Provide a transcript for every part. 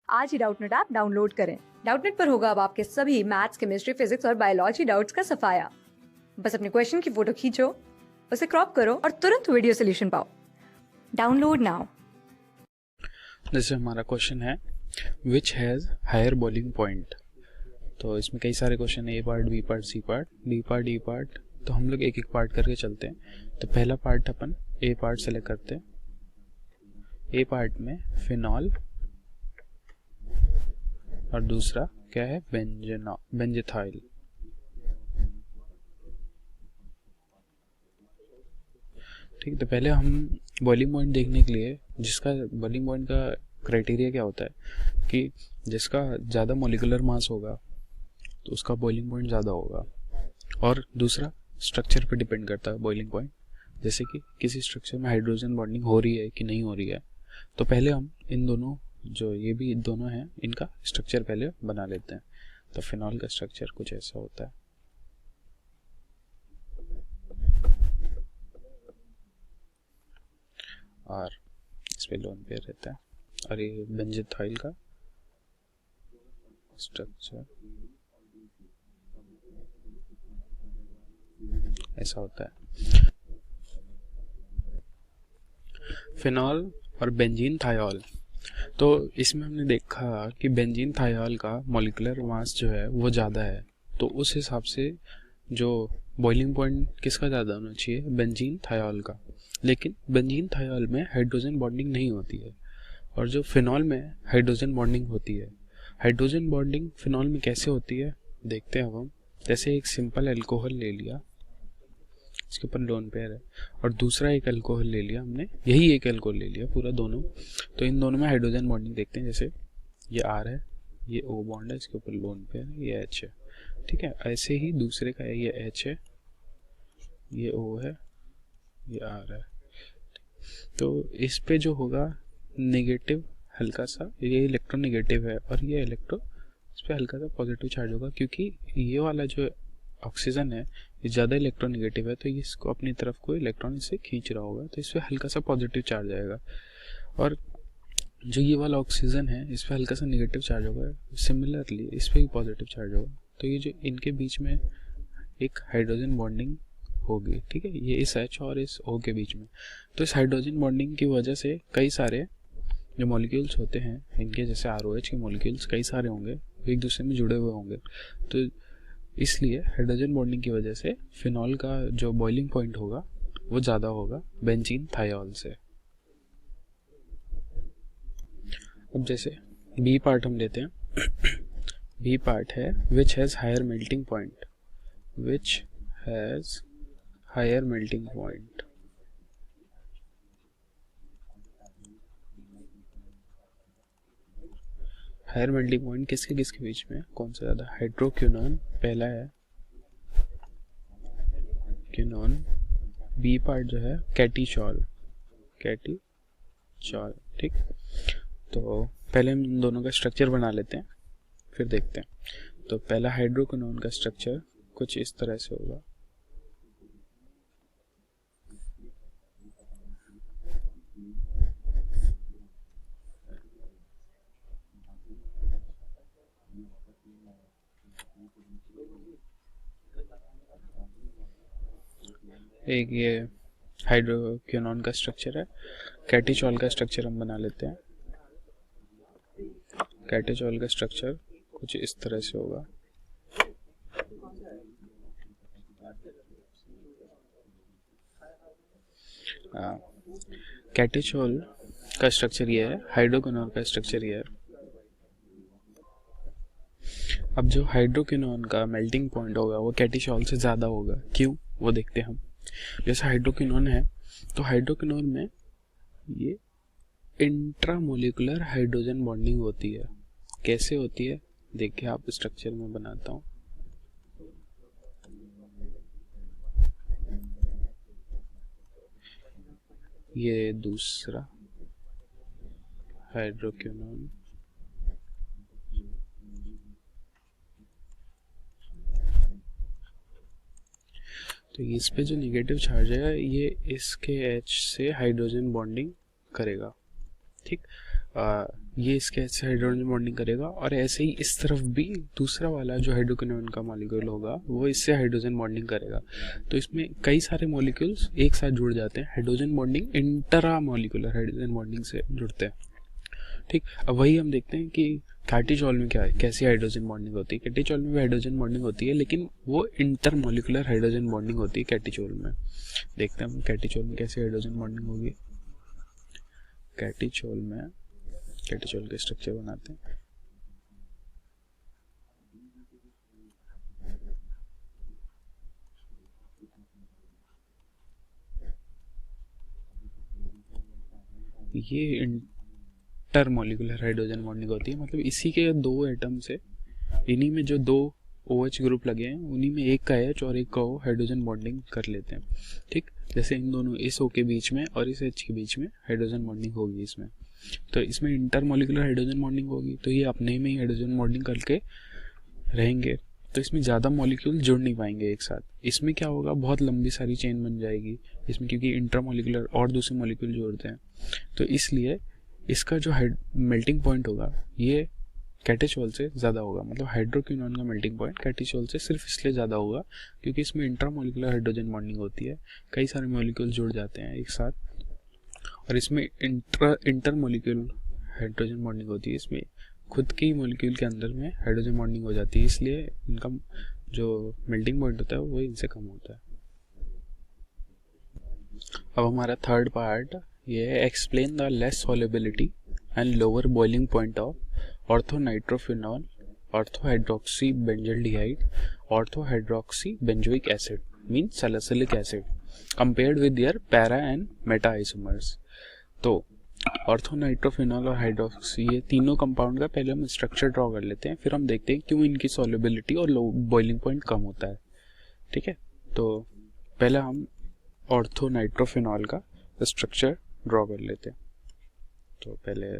आज ही Doubtnut app download करें। Doubtnut पर होगा अब आपके सभी मैथ्स, केमिस्ट्री, फिजिक्स और बायोलॉजी डाउट्स का सफाया। बस अपने क्वेश्चन की फोटो खींचो, उसे क्रॉप करो और तुरंत वीडियो सोल्यूशन पाओ। Download now. जैसे हमारा क्वेश्चन है which has higher boiling point. तो इसमें कई सारे क्वेश्चन है, A part, B part, C part, D part, D part. तो हम लोग एक एक पार्ट करके चलते हैं। तो पहला पार्ट अपन ए पार्ट सेलेक्ट करते हैं। ए पार्ट में फिनॉल और दूसरा क्या है, बेंजेथाइल। ठीक, तो पहले हम बॉइलिंग पॉइंट देखने के लिए, जिसका बॉइलिंग पॉइंट का क्राइटेरिया क्या होता है कि जिसका ज़्यादा मॉलिक्यूलर मास होगा तो उसका बॉइलिंग पॉइंट ज़्यादा होगा। और दूसरा स्ट्रक्चर पे डिपेंड करता है बॉइलिंग पॉइंट। जैसे कि किसी स्ट्रक्चर में हाइड्रोजन बॉन्डिंग हो रही है कि नहीं हो रही है, तो पहले हम इन दोनों, जो ये भी दोनों हैं, इनका स्ट्रक्चर पहले बना लेते हैं। तो फिनॉल का स्ट्रक्चर कुछ ऐसा होता है। और इस पे लोन पेयर रहता है। और ये बेंजेथाइल का स्ट्रक्चर ऐसा होता है। फिनॉल और बेंजीन थायोल। तो इसमें हमने देखा कि बेंजीन थायोल का मॉलिक्यूलर मास जो है वो ज़्यादा है, तो उस हिसाब से जो बॉइलिंग पॉइंट किसका ज़्यादा होना चाहिए, बेंजीन थायोल का। लेकिन बेंजीन थायोल में हाइड्रोजन बॉन्डिंग नहीं होती है और जो फिनॉल में हाइड्रोजन बॉन्डिंग होती है। हाइड्रोजन बॉन्डिंग फिनॉल में कैसे होती है देखते हैं अब हम। जैसे एक सिंपल अल्कोहल ले लिया, इसके ऊपर लोन पेयर है, और दूसरा एक अल्कोहल ले लिया हमने, यही एक अल्कोहल ले लिया पूरा दोनों। तो इन दोनों में हाइड्रोजन बॉन्डिंग देखते हैं। जैसे ये आर है, ये ओ बॉन्ड है, इसके ऊपर लोन पेयर है, ये एच है। ठीक है, ऐसे ही दूसरे का है, ये एच है, ये ओ है, ये आर है। तो इस पे जो होगा नेगेटिव हल्का सा, ये इलेक्ट्रोनेगेटिव है और ये इलेक्ट्रो, इस पे हल्का सा पॉजिटिव चार्ज होगा, क्योंकि ये वाला जो ऑक्सीजन है ये ज़्यादा इलेक्ट्रोनेगेटिव है, तो ये इसको अपनी तरफ को इलेक्ट्रॉन इससे खींच रहा होगा, तो इस पर हल्का सा पॉजिटिव चार्ज आएगा। और जो ये वाला ऑक्सीजन है इस पर हल्का सा नेगेटिव चार्ज होगा, सिमिलरली इस पर भी पॉजिटिव चार्ज होगा। तो ये जो इनके बीच में एक हाइड्रोजन बॉन्डिंग होगी। ठीक है, ये इस H और इस O के बीच में। तो इस हाइड्रोजन बॉन्डिंग की वजह से कई सारे जो मॉलिक्यूल्स होते हैं इनके, जैसे ROH के मॉलिक्यूल्स कई सारे होंगे, एक दूसरे में जुड़े हुए होंगे। तो इसलिए हाइड्रोजन बॉन्डिंग की वजह से फिनॉल का जो बॉइलिंग पॉइंट होगा वो ज़्यादा होगा बेंजीन थायोल से। अब जैसे बी पार्ट हम लेते हैं। बी पार्ट है which has higher melting point. Which has higher melting point. Higher melting point किसके किसके बीच में, कौन सा ज़्यादा, हाइड्रोक्विनोन पहला है, क्विनोन। बी पार्ट जो है कैटीचॉल, कैटीचॉल। ठीक, तो पहले हम इन दोनों का स्ट्रक्चर बना लेते हैं, फिर देखते हैं। तो पहला हाइड्रोक्विनोन का स्ट्रक्चर कुछ इस तरह से होगा। एक ये हाइड्रोक्विनोन का स्ट्रक्चर है। कैटीचॉल का स्ट्रक्चर हम बना लेते हैं। कैटीचॉल का स्ट्रक्चर कुछ इस तरह से होगा। कैटीचॉल का स्ट्रक्चर ये है, हाइड्रोक्विनोन का स्ट्रक्चर ये है। अब जो हाइड्रोक्विनोन का मेल्टिंग पॉइंट होगा वो कैटीचॉल से ज़्यादा होगा। क्यों, वो देखते हैं हम। जैसे हाइड्रोक्विनोन है, तो हाइड्रोक्विनोन में ये इंट्रामोलिकुलर हाइड्रोजन बॉन्डिंग होती है। कैसे होती है देखिए, आप स्ट्रक्चर में बनाता हूँ। ये दूसरा हाइड्रोक्विनोन, तो इस पे जो नेगेटिव चार्ज है ये इसके H से हाइड्रोजन बॉन्डिंग करेगा। ठीक, ये इसके ऐसे हाइड्रोजन बॉन्डिंग करेगा, और ऐसे ही इस तरफ भी दूसरा वाला जो हाइड्रोक्विनोन का मॉलिक्यूल होगा वो इससे हाइड्रोजन बॉन्डिंग करेगा। तो इसमें कई सारे मॉलिक्यूल्स एक साथ जुड़ जाते हैं, hydrogen bonding intra molecular hydrogen bonding से जुड़ते हैं। ठीक, अब वही हम देखते हैं कि कैटिचॉल में क्या है, कैसी हाइड्रोजन बॉन्डिंग होती है। कैटिचॉल में भी हाइड्रोजन बॉन्डिंग होती है, लेकिन वो इंटर मॉलिक्यूलर हाइड्रोजन बॉन्डिंग होती है कैटिचॉल में। देखते हैं हम कैटिचॉल में कैसी हाइड्रोजन बॉन्डिंग होगी। कैटिचॉल में कैटिचॉल के स्ट्रक्चर बनाते हैं। ये इंटर मॉलिक्यूलर हाइड्रोजन बॉन्डिंग होती है, मतलब इसी के दो एटम से, इन्हीं में जो दो OH ग्रुप लगे हैं उन्हीं में एक का H और एक का O हाइड्रोजन बॉन्डिंग कर लेते हैं। ठीक, जैसे इन दोनों इस O के बीच में और इस H के बीच में हाइड्रोजन बॉन्डिंग होगी इसमें, तो इसमें इंटर मॉलिक्यूलर हाइड्रोजन बॉन्डिंग होगी, तो ये अपने में ही हाइड्रोजन बॉन्डिंग करके रहेंगे, तो इसमें ज़्यादा मॉलिक्यूल जुड़ नहीं पाएंगे एक साथ। इसमें क्या होगा, बहुत लंबी सारी चेन बन जाएगी इसमें, क्योंकि इंटर मॉलिक्यूलर और दूसरे मॉलिक्यूल जोड़ते हैं। तो इसलिए इसका जो मेल्टिंग पॉइंट होगा ये कैटिचॉल से ज़्यादा होगा, मतलब हाइड्रोक्विनोन का मेल्टिंग पॉइंट कैटिचॉल से सिर्फ इसलिए ज़्यादा होगा क्योंकि इसमें इंट्रा मॉलिक्यूलर हाइड्रोजन बॉन्डिंग होती है, कई सारे मॉलिक्यूल जुड़ जाते हैं एक साथ, और इसमें इंटर मॉलिक्यूल हाइड्रोजन बॉन्डिंग होती है, इसमें खुद के ही मॉलिक्यूल के अंदर में हाइड्रोजन बॉन्डिंग हो जाती है, इसलिए इनका जो मेल्टिंग पॉइंट होता है वो इनसे कम होता है। अब हमारा थर्ड पार्ट ये है, explain the less solubility and lower boiling point of orthonitrophenol, ऑर्थोहाइड्रोक्सी benzaldehyde, ऑर्थोहाइड्रोक्सी benzoic acid mean salicylic acid compared with their para and Meta isomers. तो ऑर्थोनाइट्रोफिनॉल और हाइड्रोक्सी, ये तीनों कंपाउंड का पहले हम स्ट्रक्चर ड्रॉ कर लेते हैं, फिर हम देखते हैं क्यों इनकी सॉल्युबिलिटी और लो बॉइलिंग पॉइंट कम होता है। ठीक है, तो पहले हम ऑर्थोनाइट्रोफिनॉल का स्ट्रक्चर ड्रॉ कर लेते हैं। तो पहले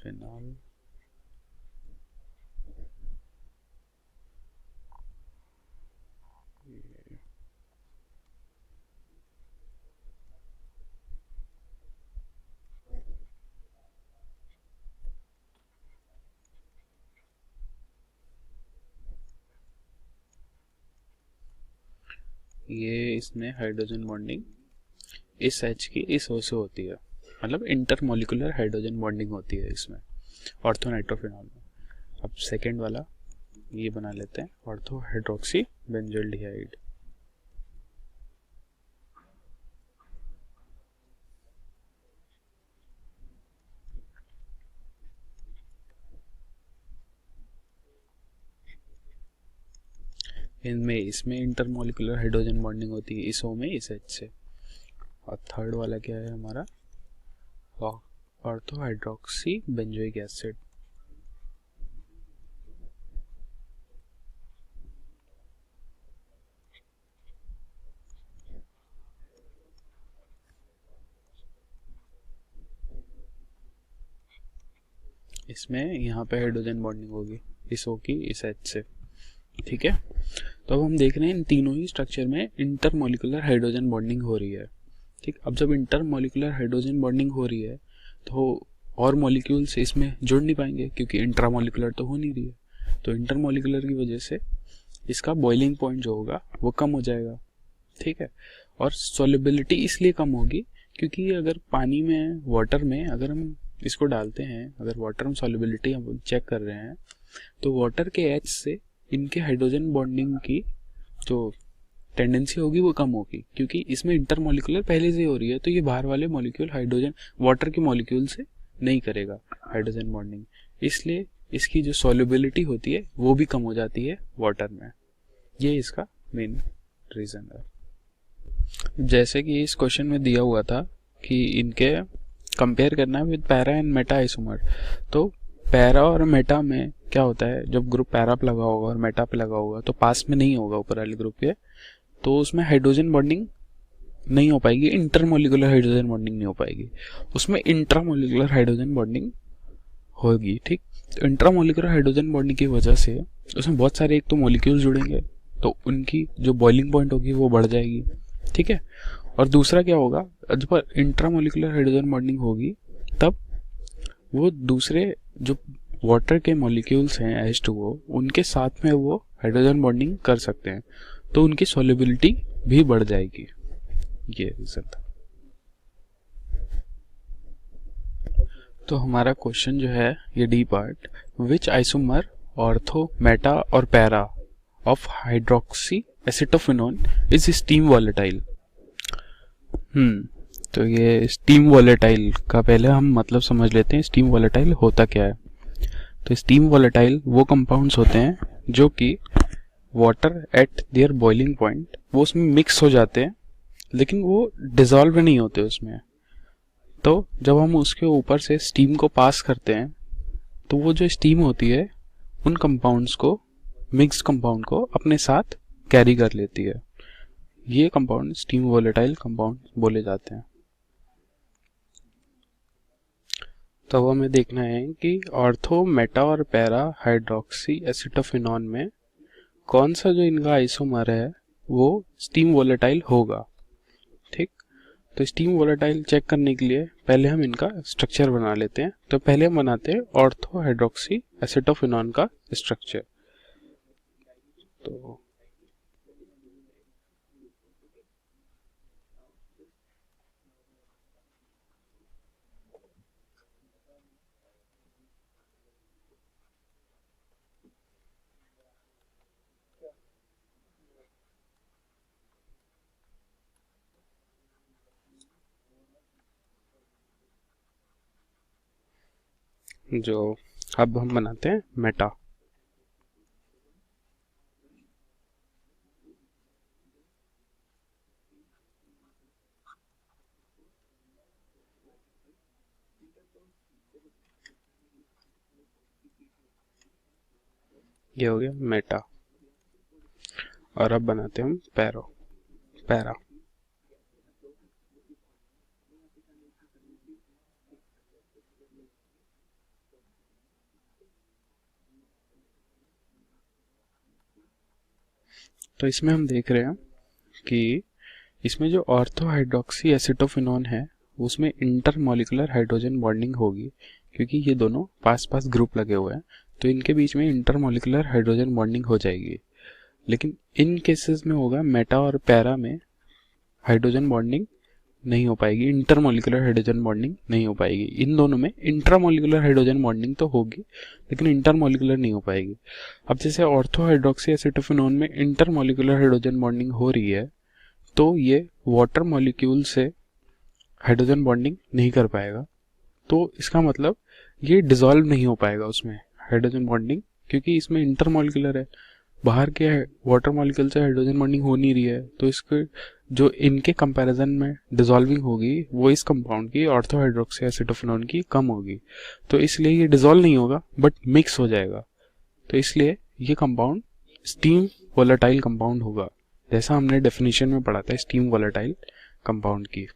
फिनॉल, ये इसमें हाइड्रोजन बॉन्डिंग इस H की इस O से होती है, मतलब इंटर मॉलिक्यूलर हाइड्रोजन बॉन्डिंग होती है इसमें ऑर्थोनाइट्रोफिनॉल में। अब सेकेंड वाला ये बना लेते हैं, ऑर्थोहाइड्रोक्सी बेंजल्डिहाइड। इसमें इंटरमोलिकुलर हाइड्रोजन बॉन्डिंग होती है इस O में इस H से। और थर्ड वाला क्या है हमारा, ऑर्थोहाइड्रोक्सी बेंजोइक एसिड। इसमें यहाँ पे हाइड्रोजन बॉन्डिंग होगी इस O की इस H से। ठीक है, तो अब हम देख रहे हैं इन तीनों ही स्ट्रक्चर में इंटरमोलिकुलर हाइड्रोजन बॉन्डिंग हो रही है। ठीक, अब जब इंटरमोलिकुलर हाइड्रोजन बॉन्डिंग हो रही है तो और मॉलिक्यूल्स इसमें जुड़ नहीं पाएंगे क्योंकि इंट्रामोलिकुलर तो हो नहीं रही है। तो इंटरमोलिकुलर की वजह से इसका बॉइलिंग पॉइंट जो होगा वो कम हो जाएगा। ठीक है, और सॉल्युबिलिटी इसलिए कम होगी क्योंकि अगर पानी में, वाटर में अगर हम इसको डालते हैं, अगर वाटर में सॉल्युबिलिटी हम चेक कर रहे हैं तो वाटर के H से इनके हाइड्रोजन बॉन्डिंग की जो टेंडेंसी होगी वो कम होगी, क्योंकि इसमें इंटरमोलिकुलर पहले से ही हो रही है। तो ये बाहर वाले मॉलिक्यूल हाइड्रोजन वाटर के मॉलिक्यूल से नहीं करेगा हाइड्रोजन बॉन्डिंग, इसलिए इसकी जो सॉल्युबिलिटी होती है वो भी कम हो जाती है वाटर में। ये इसका मेन रीजन है। जैसे कि इस क्वेश्चन में दिया हुआ था कि इनके कंपेयर करना है with para and Meta isomer. तो पैरा और मेटा में क्या होता है, जब ग्रुप पैरा पे लगा होगा और मेटा पे लगा होगा तो पास में नहीं होगा ऊपर वाले ग्रुप के, तो उसमें हाइड्रोजन बॉन्डिंग नहीं हो पाएगी, इंटरमोलिकुलर हाइड्रोजन बॉन्डिंग नहीं हो पाएगी, उसमें इंट्रामोलिकुलर हाइड्रोजन बॉन्डिंग होगी। ठीक, तो इंट्रामोलिकुलर हाइड्रोजन बॉन्डिंग की वजह से उसमें बहुत सारे एक तो मॉलिक्यूल जुड़ेंगे तो उनकी जो बॉइलिंग पॉइंट होगी वो बढ़ जाएगी। ठीक है, और दूसरा क्या होगा, जब इंट्रामोलिकुलर हाइड्रोजन बॉन्डिंग होगी तब वो दूसरे जो वाटर के मॉलिक्यूल्स हैं H2O, उनके साथ में वो हाइड्रोजन बॉन्डिंग कर सकते हैं, तो उनकी सॉल्युबिलिटी भी बढ़ जाएगी। ये रीजन था। तो हमारा क्वेश्चन जो है ये डी पार्ट, विच आइसोमर ऑर्थो, मेटा और para of hydroxy acetophenone is steam volatile. तो ये स्टीम वॉलेटाइल का पहले हम मतलब समझ लेते हैं, स्टीम वॉलेटाइल होता क्या है। तो स्टीम वॉलेटाइल वो कंपाउंड्स होते हैं जो कि water at there boiling point वो उसमें मिक्स हो जाते हैं, लेकिन वो डिजॉल्व नहीं होते उसमें। तो जब हम उसके ऊपर से स्टीम को पास करते हैं तो वो जो स्टीम होती है उन कंपाउंड्स को, मिक्स्ड कंपाउंड को अपने साथ कैरी कर लेती है। ये कंपाउंड स्टीम वोलेटाइल कंपाउंड बोले जाते हैं। तो अब हमें देखना है कि ऑर्थो, मेटा और पैरा हाइड्रोक्सी एसिटोफिनॉन में कौन सा जो इनका आइसोमर है वो स्टीम वोलेटाइल होगा। ठीक, तो स्टीम वोलेटाइल चेक करने के लिए पहले हम इनका स्ट्रक्चर बना लेते हैं। तो पहले हम बनाते हैं ऑर्थो हाइड्रोक्सी एसिटोफिनॉन का स्ट्रक्चर। तो जो अब हम बनाते हैं मेटा। ये हो गया मेटा। और अब बनाते हैं हम पैरा। तो इसमें हम देख रहे हैं कि इसमें जो ऑर्थो हाइड्रोक्सी एसिटोफिनॉन है उसमें इंटरमॉलिक्यूलर हाइड्रोजन बॉन्डिंग होगी, क्योंकि ये दोनों पास पास ग्रुप लगे हुए हैं तो इनके बीच में इंटरमॉलिक्यूलर हाइड्रोजन बॉन्डिंग हो जाएगी। लेकिन इन केसेस में होगा मेटा और पैरा में हाइड्रोजन बॉन्डिंग नहीं हो पाएगी, इंटरमॉलिक्यूलर हाइड्रोजन बॉन्डिंग नहीं हो पाएगी। इन दोनों में इंट्रामॉलिक्यूलर हाइड्रोजन बॉन्डिंग तो होगी लेकिन इंटरमॉलिक्यूलर नहीं हो पाएगी। अब जैसे ऑर्थो हाइड्रोक्सी एसिटोफिनॉन में इंटरमॉलिक्यूलर हाइड्रोजन बॉन्डिंग हो रही है तो ये वाटर मॉलिक्यूल से हाइड्रोजन बॉन्डिंग नहीं कर पाएगा। तो इसका मतलब ये डिसॉल्व नहीं हो पाएगा उसमें हाइड्रोजन बॉन्डिंग, क्योंकि इसमें इंटरमॉलिक्यूलर है, बाहर के वाटर मॉलिक्यूल से हाइड्रोजन बॉन्डिंग हो नहीं रही है। तो इसके जो इनके कंपैरिजन में डिसॉल्विंग होगी वो इस कंपाउंड की, ऑर्थो हाइड्रोक्सी एसिटोफिनॉन की, कम होगी। तो इसलिए ये डिसॉल्व नहीं होगा बट मिक्स हो जाएगा। तो इसलिए ये कंपाउंड स्टीम वोलेटाइल कंपाउंड होगा, जैसा हमने डेफिनेशन में पढ़ा था स्टीम वोलेटाइल कंपाउंड की।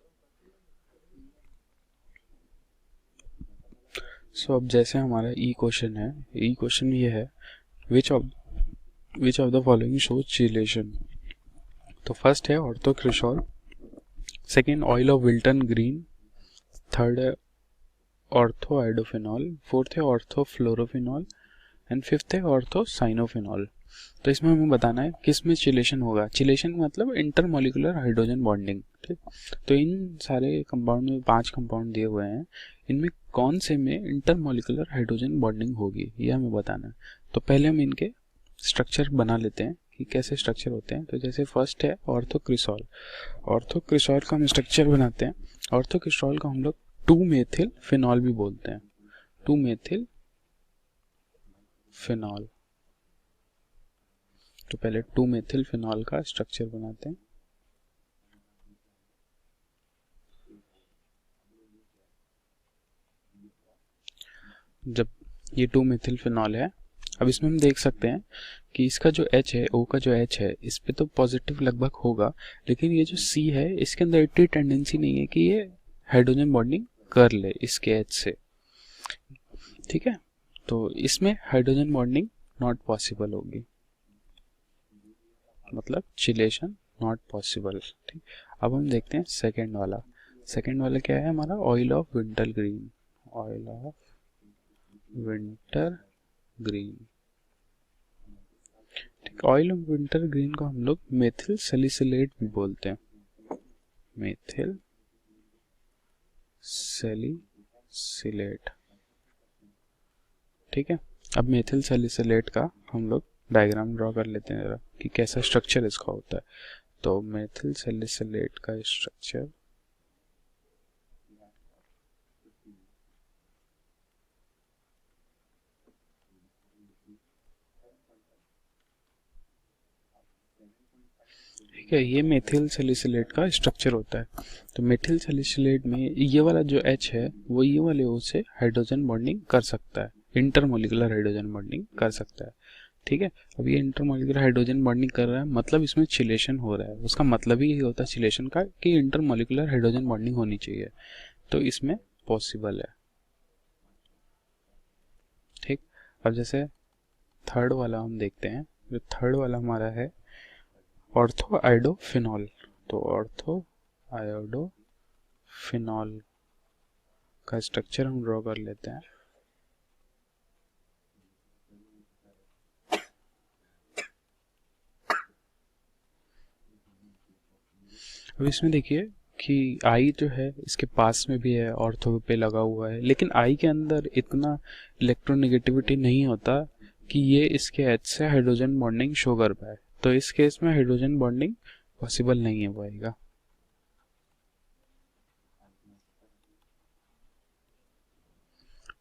सो अब जैसे हमारा ई क्वेश्चन है, ई क्वेश्चन ये है which of the following shows chelation. तो फर्स्ट है orthocresol, second oil of wintergreen, third है ऑर्थो आइडोफिनॉल, फोर्थ है ऑर्थोफ्लोरोफिनॉल एंड फिफ्थ है ऑर्थोसाइनोफिनॉल। तो इसमें हमें बताना है किस में चिलेशन होगा। चिलेशन मतलब इंटरमॉलिक्यूलर हाइड्रोजन बॉन्डिंग। ठीक, तो इन सारे कंपाउंड में 5 कंपाउंड दिए हुए हैं, इनमें कौन से में इंटरमॉलिक्यूलर हाइड्रोजन बॉन्डिंग होगी ये हमें बताना है। तो पहले हम इनके स्ट्रक्चर बना लेते हैं कि कैसे स्ट्रक्चर होते हैं। तो जैसे फर्स्ट है ऑर्थोक्रिसॉल। ऑर्थोक्रिसॉल का हम स्ट्रक्चर बनाते हैं। ऑर्थोक्रिसॉल को हम लोग 2-मेथिल फिनॉल भी बोलते हैं, 2-मेथिल फिनॉल। तो पहले 2-मेथिल फिनॉल का स्ट्रक्चर बनाते हैं। जब ये 2-मेथिल फिनॉल है, अब इसमें हम देख सकते हैं कि इसका जो H है, O का जो H है, इस पे तो पॉजिटिव लगभग होगा, लेकिन ये जो C है इसके अंदर इतनी टेंडेंसी नहीं है कि ये हाइड्रोजन बॉन्डिंग कर ले इसके H से। ठीक है, तो इसमें हाइड्रोजन बॉन्डिंग नॉट पॉसिबल होगी, मतलब चिलेशन नॉट पॉसिबल। ठीक, अब हम देखते हैं सेकेंड वाला। सेकेंड वाला क्या है हमारा, oil of winter green. Oil of winter green. ठीक, ऑयल ऑफ विंटर ग्रीन को हम लोग मेथिल सैलिसिलेट भी बोलते हैं, मेथिल सैलिसिलेट। ठीक है, अब मेथिल सैलिसिलेट का हम लोग डायग्राम ड्रॉ कर लेते हैं जरा कि कैसा स्ट्रक्चर इसका होता है। तो मेथिल सैलिसिलेट का स्ट्रक्चर ठीक है, ये मेथिल सैलिसिलेट का स्ट्रक्चर होता है। तो मेथिल सैलिसिलेट में ये वाला जो H है वो ये वाले O से हाइड्रोजन बॉन्डिंग कर सकता है, इंटरमोलिकुलर हाइड्रोजन बॉन्डिंग कर सकता है। ठीक है, अब ये इंटरमोलिकुलर हाइड्रोजन बॉन्डिंग कर रहा है, मतलब इसमें चिलेशन हो रहा है। उसका मतलब ही यही होता है चिलेशन का कि इंटरमोलिकुलर हाइड्रोजन बॉन्डिंग होनी चाहिए, तो इसमें पॉसिबल है। ठीक, अब जैसे थर्ड वाला हम देखते हैं। जो थर्ड वाला हमारा है ऑर्थो आयोडोफिनॉल। तो ऑर्थो आयोडोफिनॉल का स्ट्रक्चर हम ड्रॉ कर लेते हैं। अब इसमें देखिए कि आई जो है इसके पास में भी है, ऑर्थो पे लगा हुआ है, लेकिन आई के अंदर इतना इलेक्ट्रोनेगेटिविटी नहीं होता कि ये इसके H से हाइड्रोजन बॉन्डिंग शो कर पाए। तो इस केस में हाइड्रोजन बॉन्डिंग पॉसिबल नहीं है पाएगा।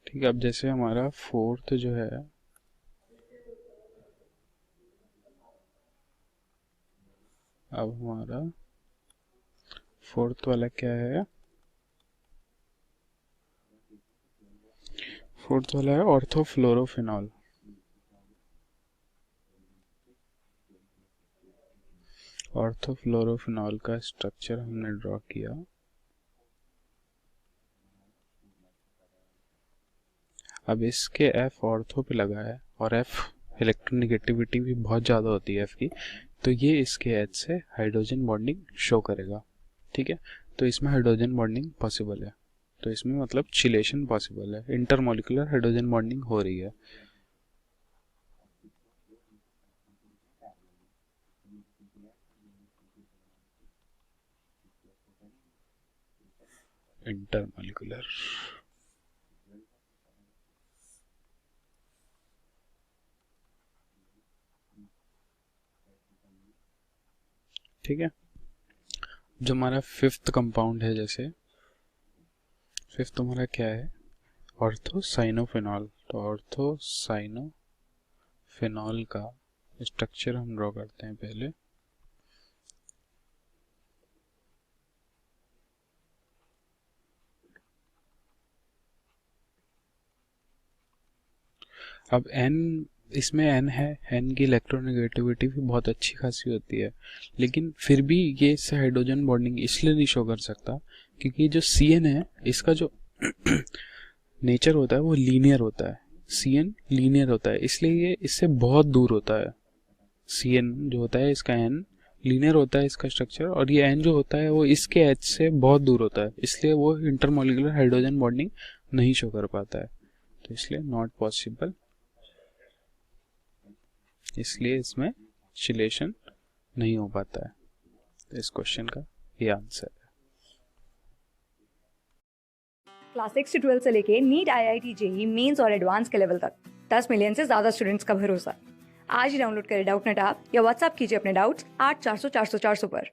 ठीक है, अब जैसे हमारा फोर्थ जो है अब हमारा फोर्थ वाला क्या है? फोर्थ वाला है ऑर्थोफ्लोरोफिनॉल। ऑर्थोफ्लोरोफिनॉल का स्ट्रक्चर हमने ड्रॉ किया। अब इसके F ऑर्थो पे लगा है और F इलेक्ट्रोनेगेटिविटी भी बहुत ज़्यादा होती है F की, तो ये इसके H से हाइड्रोजन बॉन्डिंग शो करेगा। ठीक है, तो इसमें हाइड्रोजन बॉन्डिंग पॉसिबल है, तो इसमें मतलब चिलेशन पॉसिबल है, इंटरमोलिकुलर हाइड्रोजन बॉन्डिंग हो रही है। इंटरमोलिकुलर। ठीक है, जो हमारा फिफ्थ कंपाउंड है, जैसे फिफ्थ हमारा क्या है? ऑर्थोसाइनोफिनॉल। तो ऑर्थोसाइनोफिनॉल का स्ट्रक्चर हम ड्रॉ करते हैं पहले। अब N, इसमें N है, N की इलेक्ट्रोनेगेटिविटी भी बहुत अच्छी खासी होती है, लेकिन फिर भी ये इससे हाइड्रोजन बॉन्डिंग इसलिए नहीं शो कर सकता क्योंकि जो CN है इसका जो नेचर होता है वो लीनियर होता है। CN लीनियर होता है, इसलिए ये इससे बहुत दूर होता है। CN जो होता है इसका N लीनियर होता है इसका स्ट्रक्चर, और ये N जो होता है वो इसके H से बहुत दूर होता है, इसलिए वो इंटरमोलिकुलर हाइड्रोजन बॉन्डिंग नहीं शो कर पाता है, तो इसलिए नॉट पॉसिबल। इसलिए इसमें चिलेशन नहीं हो पाता है। तो इस क्वेश्चन का ये आंसर है। क्लास 6 से 12 से लेके नीट, IIT, JEE मेंस और एडवांस के लेवल तक 10 मिलियन से ज्यादा स्टूडेंट्स का भरोसा। आज ही डाउनलोड करें डाउटनेट ऐप या व्हाट्सएप कीजिए अपने डाउट्स 8400 400 400 पर।